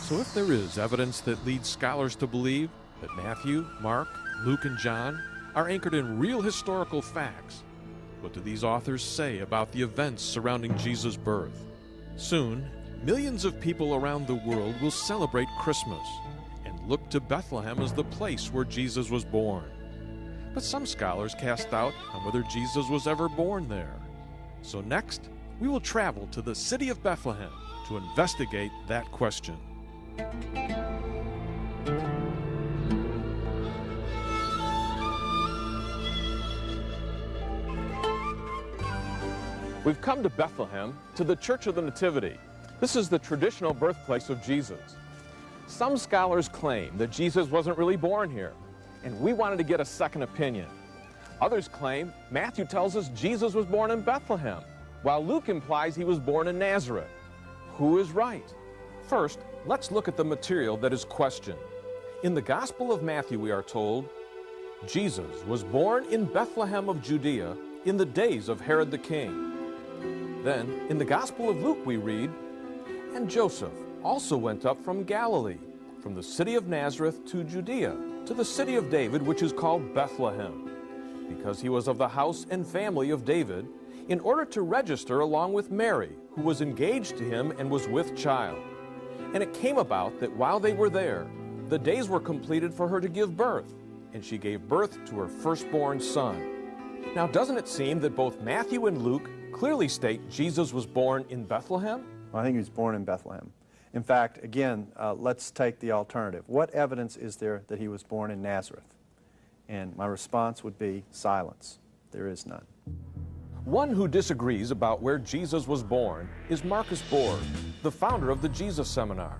So if there is evidence that leads scholars to believe that Matthew, Mark, Luke, and John are anchored in real historical facts, what do these authors say about the events surrounding Jesus' birth? Soon, millions of people around the world will celebrate Christmas and look to Bethlehem as the place where Jesus was born. But some scholars cast doubt on whether Jesus was ever born there. So next, we will travel to the city of Bethlehem to investigate that question. We've come to Bethlehem, to the Church of the Nativity. This is the traditional birthplace of Jesus. Some scholars claim that Jesus wasn't really born here, and we wanted to get a second opinion. Others claim Matthew tells us Jesus was born in Bethlehem, while Luke implies he was born in Nazareth. Who is right? First, let's look at the material that is questioned. In the Gospel of Matthew, we are told, Jesus was born in Bethlehem of Judea in the days of Herod the king. Then, in the Gospel of Luke, we read, and Joseph also went up from Galilee, from the city of Nazareth to Judea, to the city of David, which is called Bethlehem, because he was of the house and family of David, in order to register along with Mary, who was engaged to him and was with child. And it came about that while they were there, the days were completed for her to give birth, and she gave birth to her firstborn son. Now, doesn't it seem that both Matthew and Luke clearly state Jesus was born in Bethlehem? Well, I think he was born in Bethlehem. In fact, again, let's take the alternative. What evidence is there that he was born in Nazareth? And my response would be silence. There is none. One who disagrees about where Jesus was born is Marcus Borg, the founder of the Jesus Seminar.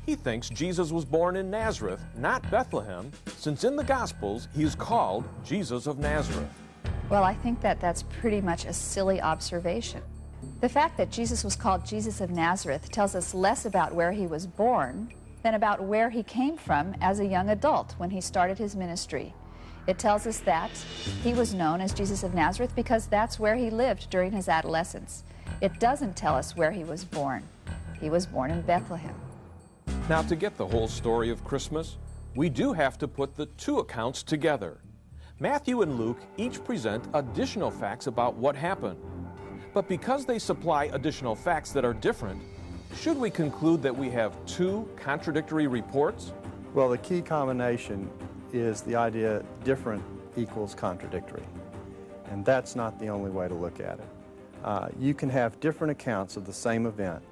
He thinks Jesus was born in Nazareth, not Bethlehem, since in the Gospels he is called Jesus of Nazareth. Well, I think that that's pretty much a silly observation. The fact that Jesus was called Jesus of Nazareth tells us less about where he was born than about where he came from as a young adult when he started his ministry. It tells us that he was known as Jesus of Nazareth because that's where he lived during his adolescence. It doesn't tell us where he was born. He was born in Bethlehem. Now, to get the whole story of Christmas, we do have to put the two accounts together. Matthew and Luke each present additional facts about what happened. But because they supply additional facts that are different, should we conclude that we have two contradictory reports? Well, the key combination is the idea different equals contradictory. And that's not the only way to look at it. You can have different accounts of the same event,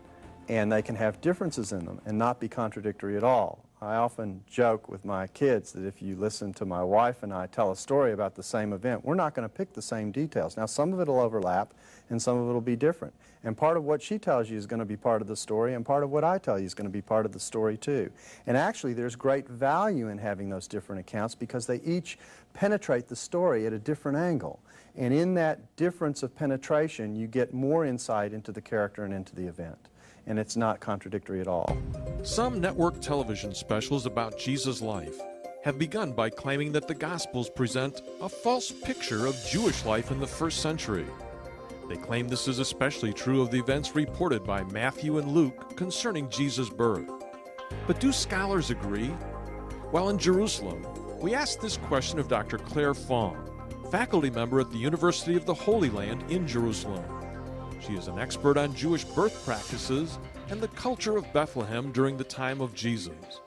and they can have differences in them and not be contradictory at all. I often joke with my kids that if you listen to my wife and I tell a story about the same event, we're not going to pick the same details. Now, some of it will overlap and some of it will be different. And part of what she tells you is going to be part of the story, and part of what I tell you is going to be part of the story too. And actually, there's great value in having those different accounts because they each penetrate the story at a different angle. And in that difference of penetration, you get more insight into the character and into the event. And it's not contradictory at all. Some network television specials about Jesus' life have begun by claiming that the Gospels present a false picture of Jewish life in the first century. They claim this is especially true of the events reported by Matthew and Luke concerning Jesus' birth. But do scholars agree? While in Jerusalem, we asked this question of Dr. Claire Fong, faculty member at the University of the Holy Land in Jerusalem. She is an expert on Jewish birth practices and the culture of Bethlehem during the time of Jesus.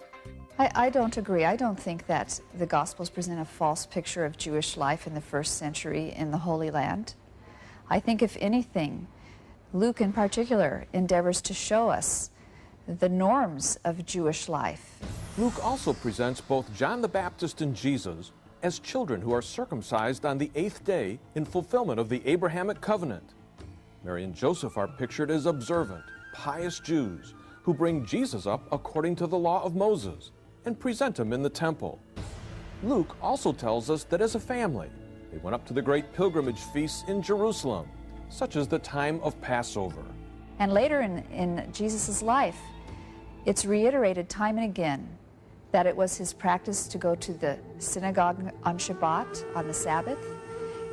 I don't agree. I don't think that the Gospels present a false picture of Jewish life in the first century in the Holy Land. I think, if anything, Luke in particular endeavors to show us the norms of Jewish life. Luke also presents both John the Baptist and Jesus as children who are circumcised on the 8th day in fulfillment of the Abrahamic covenant. Mary and Joseph are pictured as observant, pious Jews who bring Jesus up according to the law of Moses and present him in the temple. Luke also tells us that as a family, they went up to the great pilgrimage feasts in Jerusalem, such as the time of Passover. And later in Jesus' life, it's reiterated time and again that it was his practice to go to the synagogue on Shabbat, on the Sabbath,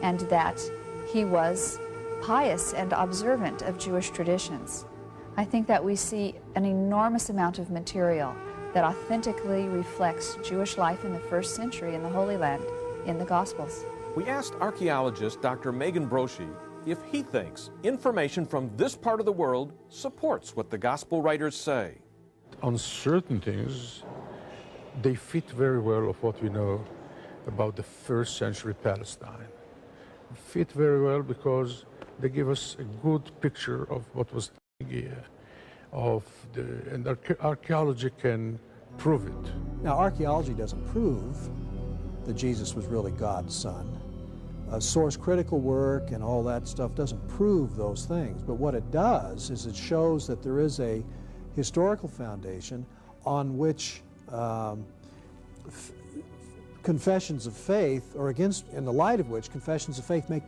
and that he was pious and observant of Jewish traditions. I think that we see an enormous amount of material that authentically reflects Jewish life in the first century in the Holy Land in the Gospels. We asked archaeologist Dr. Megan Broshi if he thinks information from this part of the world supports what the Gospel writers say. On certain things, they fit very well of what we know about the first century Palestine. Fit very well because they give us a good picture of what was here, and archaeology can prove it. Now, archaeology doesn't prove that Jesus was really God's son. Source critical work and all that stuff doesn't prove those things, but what it does is it shows that there is a historical foundation on which confessions of faith, or against, in the light of which confessions of faith make